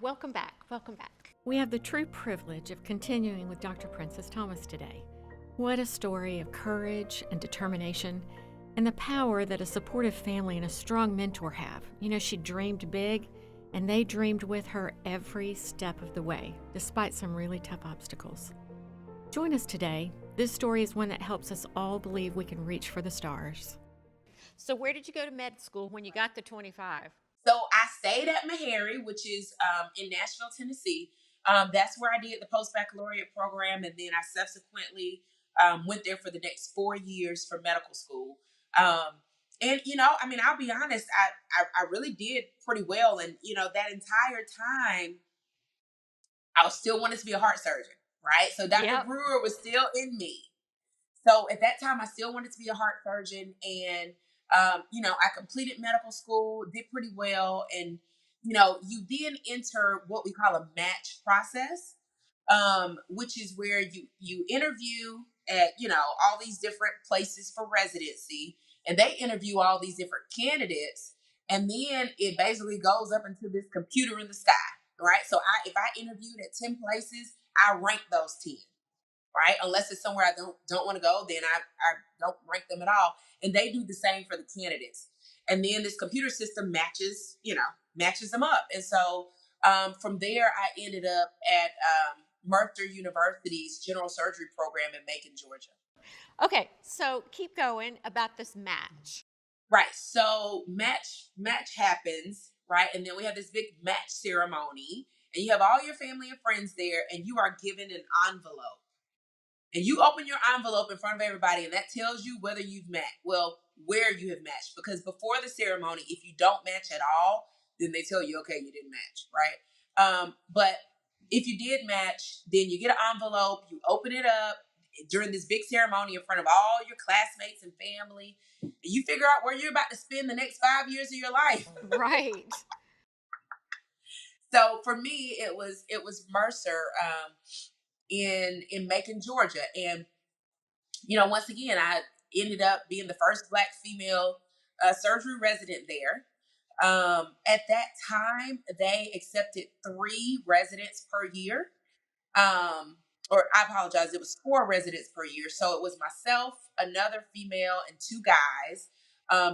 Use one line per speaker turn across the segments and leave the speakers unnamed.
welcome back. Welcome back.
We have the true privilege of continuing with Dr. Princess Thomas today. What a story of courage and determination and the power that a supportive family and a strong mentor have. You know, she dreamed big, and they dreamed with her every step of the way, despite some really tough obstacles. Join us today. This story is one that helps us all believe we can reach for the stars.
So where did you go to med school when you got the 25?
So I stayed at Meharry, which is in Nashville, Tennessee. That's where I did the post-baccalaureate program, and then I subsequently went there for the next 4 years for medical school. And, you know, I mean, I'll be honest, I really did pretty well. And, you know, that entire time, I still wanted to be a heart surgeon, right? So Dr. Brewer was still in me. So at that time, I still wanted to be a heart surgeon. And, you know, I completed medical school, did pretty well. And, you know, you then enter what we call a match process, which is where you interview at, you know, all these different places for residency, and they interview all these different candidates. And then it basically goes up into this computer in the sky, right? So if I interviewed at 10 places, I rank those 10, right? Unless it's somewhere I don't want to go, then I don't rank them at all. And they do the same for the candidates. And then this computer system matches them up. And so from there, I ended up at Mercer University's general surgery program in Macon, Georgia.
Okay, so keep going about this match.
Right. So match happens, right? And then we have this big match ceremony, and you have all your family and friends there, and you are given an envelope. And you open your envelope in front of everybody, and that tells you whether you've matched. Well, where you have matched. Because before the ceremony, if you don't match at all, then they tell you, okay, you didn't match, right? But if you did match, then you get an envelope, you open it up during this big ceremony in front of all your classmates and family, and you figure out where you're about to spend the next 5 years of your life.
Right.
So for me, it was Mercer in Macon, Georgia. And, you know, once again, I ended up being the first Black female surgery resident there. At that time, they accepted 3 residents per year. Or I apologize, it was 4 residents per year. So it was myself, another female, and 2 guys.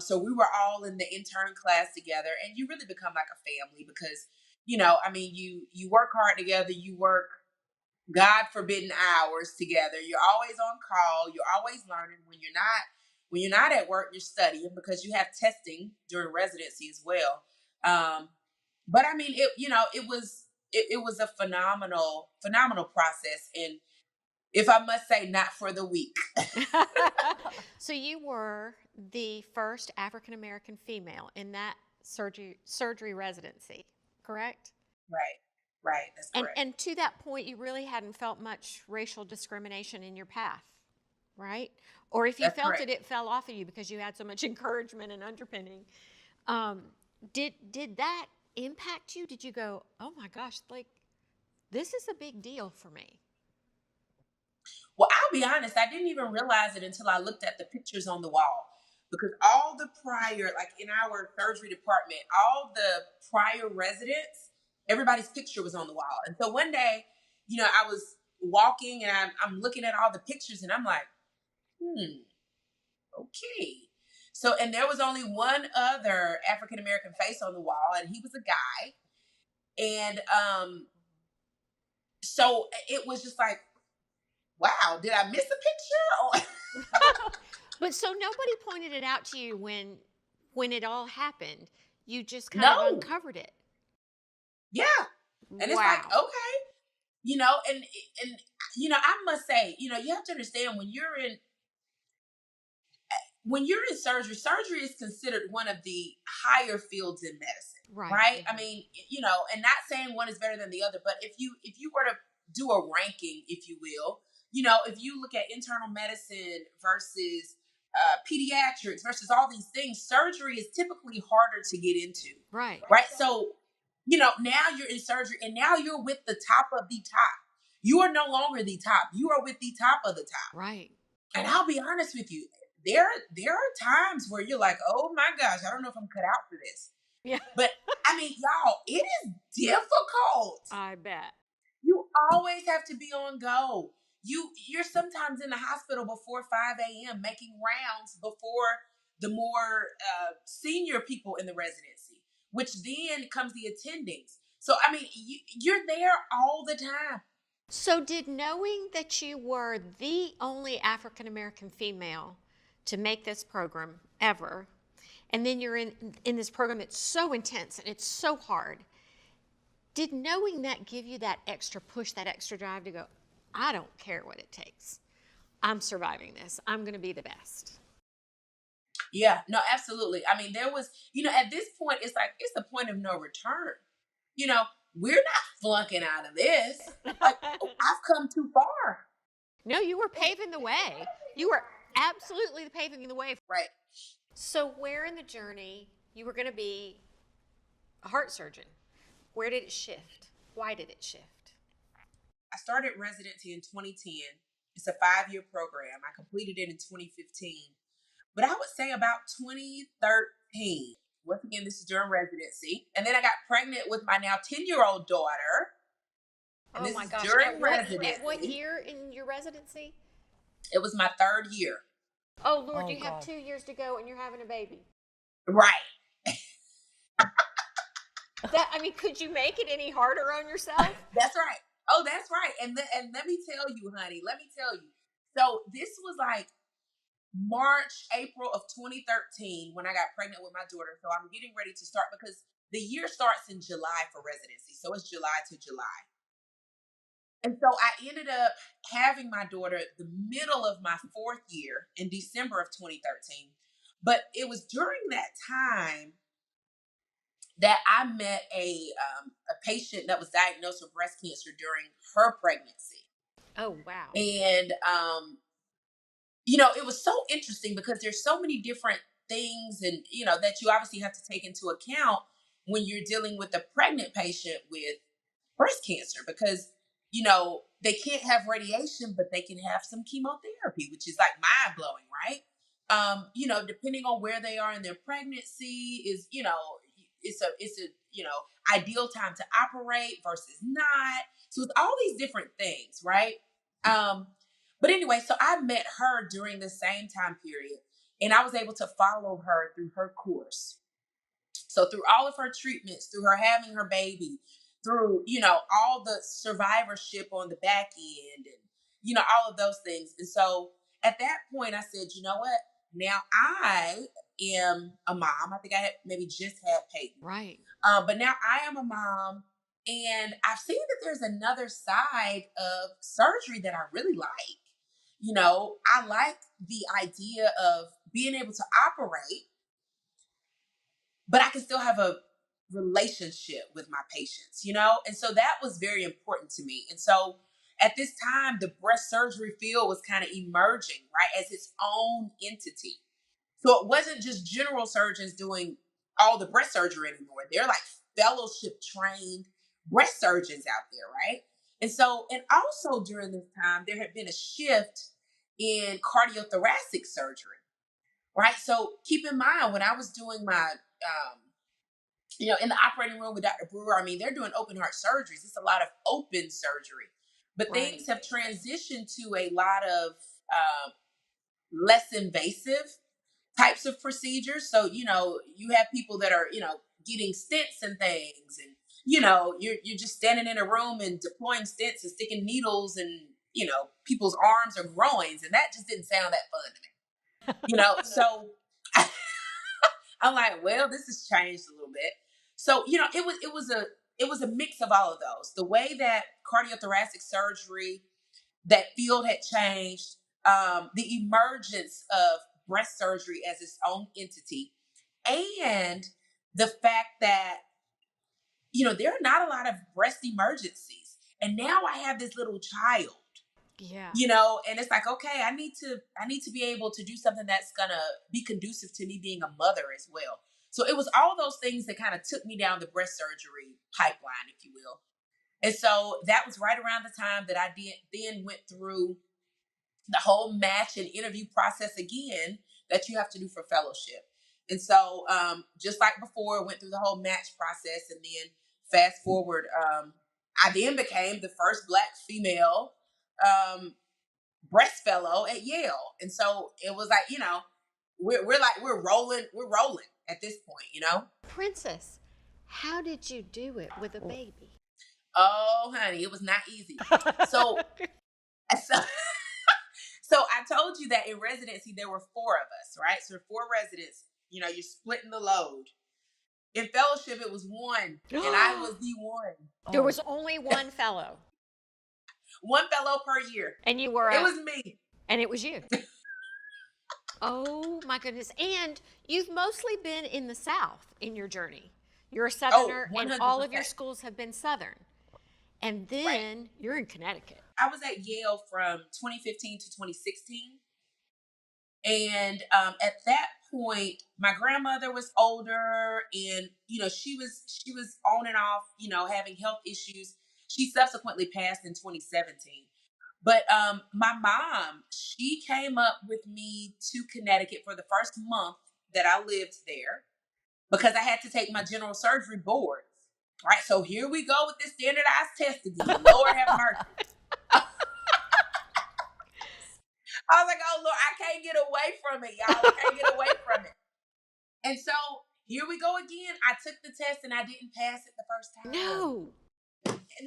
So we were all in the intern class together, and you really become like a family because, you know, I mean, you work hard together, you work God forbidden hours together. You're always on call. You're always learning. When you're not at work, you're studying because you have testing during residency as well. But I mean, it was a phenomenal process. And if I must say, not for the weak.
So you were the first African-American female in that surgery residency, correct?
Right. That's correct.
And to that point, you really hadn't felt much racial discrimination in your path, right? Or if you
That's
felt
correct.
it fell off of you because you had so much encouragement and underpinning. Did that impact you? Did you go, oh my gosh, like this is a big deal for me?
Well, I'll be honest, I didn't even realize it until I looked at the pictures on the wall. Because all the prior, like in our surgery department, all the prior residents, everybody's picture was on the wall. And so one day, you know, I was walking and I'm looking at all the pictures and I'm like, okay. So, and there was only one other African-American face on the wall, and he was a guy. And so it was just like, wow, did I miss a picture?
But so nobody pointed it out to you when it all happened. You just kind of uncovered it.
Yeah. And it's like, okay, you know, and, you know, I must say, you know, you have to understand when you're in surgery is considered one of the higher fields in medicine, right? Mm-hmm. I mean, you know, and not saying one is better than the other, but if you were to do a ranking, if you will, you know, if you look at internal medicine versus pediatrics versus all these things, surgery is typically harder to get into.
Right.
So, you know, now you're in surgery and now you're with the top of the top. You are no longer the top. You are with the top of the top.
Right.
And I'll be honest with you, there are times where you're like, oh my gosh, I don't know if I'm cut out for this.
Yeah.
But I mean, y'all, it is difficult.
I bet.
You always have to be on go. You're sometimes in the hospital before 5 a.m. making rounds before the more senior people in the residency, which then comes the attendings. So I mean, you're there all the time.
So, did knowing that you were the only African American female to make this program ever, and then you're in this program that's so intense and it's so hard, did knowing that give you that extra push, that extra drive to go, I don't care what it takes. I'm surviving this. I'm going to be the best.
Yeah, no, absolutely. I mean, there was, at this point, it's like, it's the point of no return. We're not flunking out of this. Like, I've come too far.
No, you were paving the way. You were absolutely paving the way.
Right.
So, where in the journey you were going to be a heart surgeon? Where did it shift? Why did it shift?
I started residency in 2010. It's a 5-year program. I completed it in 2015. But I would say about 2013. Once again, this is during residency. And then I got pregnant with my now 10-year-old daughter. And
oh
this
my
is
gosh.
during residency.
At what year in your residency?
It was my 3rd year.
Oh, Lord,
Oh,
you have
God.
2 years to go and you're having a baby.
Right.
Could you make it any harder on yourself?
That's right. Oh, that's right. And let me tell you, honey, So this was like March, April of 2013 when I got pregnant with my daughter. So I'm getting ready to start because the year starts in July for residency. So it's July to July. And so I ended up having my daughter the middle of my 4th year in December of 2013. But it was during that time that I met a patient that was diagnosed with breast cancer during her pregnancy.
Oh, wow.
And, it was so interesting because there's so many different things and, that you obviously have to take into account when you're dealing with a pregnant patient with breast cancer because, they can't have radiation, but they can have some chemotherapy, which is like mind blowing, right? Depending on where they are in their pregnancy is, it's a ideal time to operate versus not. So it's all these different things, right? But anyway, so I met her during the same time period, and I was able to follow her through her course. So through all of her treatments, through her having her baby, through, all the survivorship on the back end and, all of those things. And so at that point I said, you know what? Now I am a mom. I think I had maybe just had Peyton.
Right.
But now I am a mom and I've seen that there's another side of surgery that I really like. I like the idea of being able to operate, but I can still have a relationship with my patients, And so that was very important to me. And so at this time, the breast surgery field was kind of emerging, right, as its own entity. So it wasn't just general surgeons doing all the breast surgery anymore. They're like fellowship trained breast surgeons out there, right? And so, and also during this time, there had been a shift in cardiothoracic surgery, right? So keep in mind when I was doing my, in the operating room with Dr. Brewer, they're doing open heart surgeries. It's a lot of open surgery, but
Right.
things have transitioned to a lot of less invasive types of procedures. So, you have people that are, getting stents and things and, you're just standing in a room and deploying stents and sticking needles and, people's arms or groins. And that just didn't sound that fun to me, so I'm like, well, this has changed a little bit. So, it was a mix of all of those. The way that cardiothoracic surgery, that field had changed, the emergence of breast surgery as its own entity, and the fact that, there are not a lot of breast emergencies. And now I have this little child,
Yeah.
And it's like, okay, I need to be able to do something that's gonna be conducive to me being a mother as well. So it was all those things that kind of took me down the breast surgery pipeline, if you will. And so that was right around the time that I then went through the whole match and interview process again that you have to do for fellowship. And so, just like before, went through the whole match process, and then fast forward, I then became the first Black female breast fellow at Yale. And so it was like, we're rolling at this point.
Princess, how did you do it with a baby?
Oh, honey, it was not easy. So, so, so I told you that in residency there were 4 of us, right? So 4 residents. You're splitting the load. In fellowship, it was 1, and I was the one.
There was only one fellow.
1 fellow per year.
And you were
It was me.
And it was you. Oh my goodness. And you've mostly been in the South in your journey. You're a Southerner, and all of your
100%.
schools have been Southern. And then you're in Connecticut.
I was at Yale from 2015 to 2016. And at that point, my grandmother was older, and she was on and off, having health issues. She subsequently passed in 2017. But my mom, she came up with me to Connecticut for the first month that I lived there, because I had to take my general surgery boards. Right, so here we go with this standardized test again. Lord have mercy. I was like, oh, Lord, I can't get away from it, y'all. I can't get away from it. And so here we go again. I took the test and I didn't pass it the first time.
No.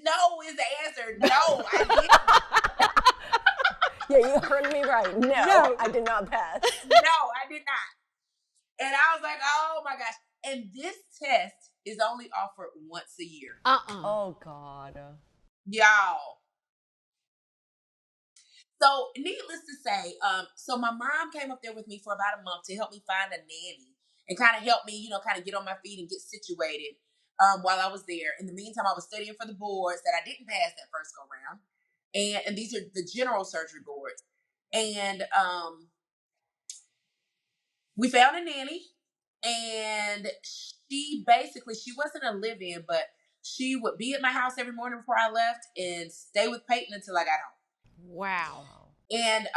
No is the answer. No, I didn't.
Yeah, you heard me right. No, I did not pass.
No, I did not. And I was like, oh my gosh. And this test is only offered once a year.
Oh, God.
Y'all. So, needless to say, so my mom came up there with me for about a month to help me find a nanny and kind of help me, kind of get on my feet and get situated while I was there. In the meantime, I was studying for the boards that I didn't pass that first go round. And these are the general surgery boards. And we found a nanny, and she wasn't a live-in, but she would be at my house every morning before I left and stay with Peyton until I got home.
Wow.
And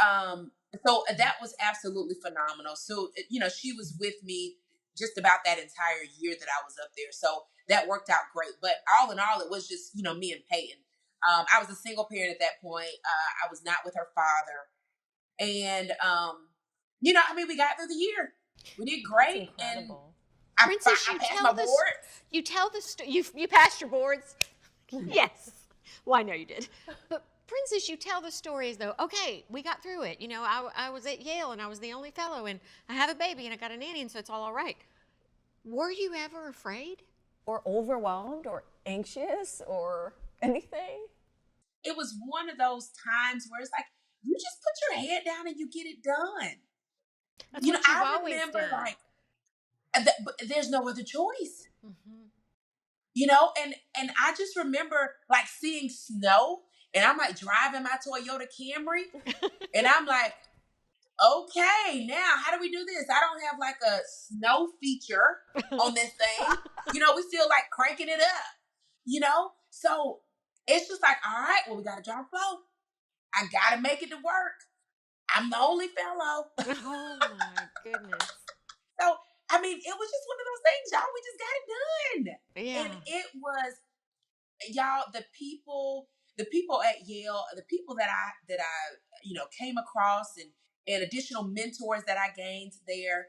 so that was absolutely phenomenal. So, she was with me just about that entire year that I was up there. So that worked out great. But all in all, it was just, me and Peyton. I was a single parent at that point. I was not with her father. And, we got through the year. We did great. And
Princess,
I passed my board.
You tell the story. You passed your boards? Yes. Well, I know you did. But Princess, you tell the story as though, okay, we got through it. I was at Yale, and I was the only fellow, and I have a baby, and I got a nanny, and so it's all right. Were you ever afraid?
Or overwhelmed or anxious or anything?
It was one of those times where it's like, you just put your head down and you get it done.
That's what you've
I
always
remember
done.
but there's no other choice.
Mm-hmm.
And I just remember like seeing snow, and I'm like driving my Toyota Camry, and I'm like, okay, now how do we do this? I don't have like a snow feature on this thing. We still like cranking it up, So it's just like, all right, well, we got to drop flow. I got to make it to work. I'm the only fellow.
Oh my goodness.
So, it was just one of those things, y'all. We just got it done.
Yeah.
And it was, y'all, the people at Yale, the people that I came across, and additional mentors that I gained there,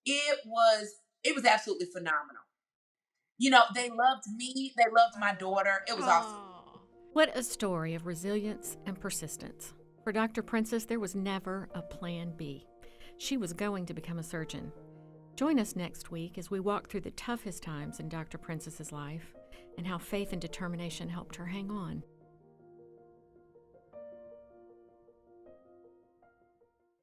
it was absolutely phenomenal. They loved me. They loved my daughter. It was awesome.
What a story of resilience and persistence. For Dr. Princess, there was never a plan B. She was going to become a surgeon. Join us next week as we walk through the toughest times in Dr. Princess's life and how faith and determination helped her hang on.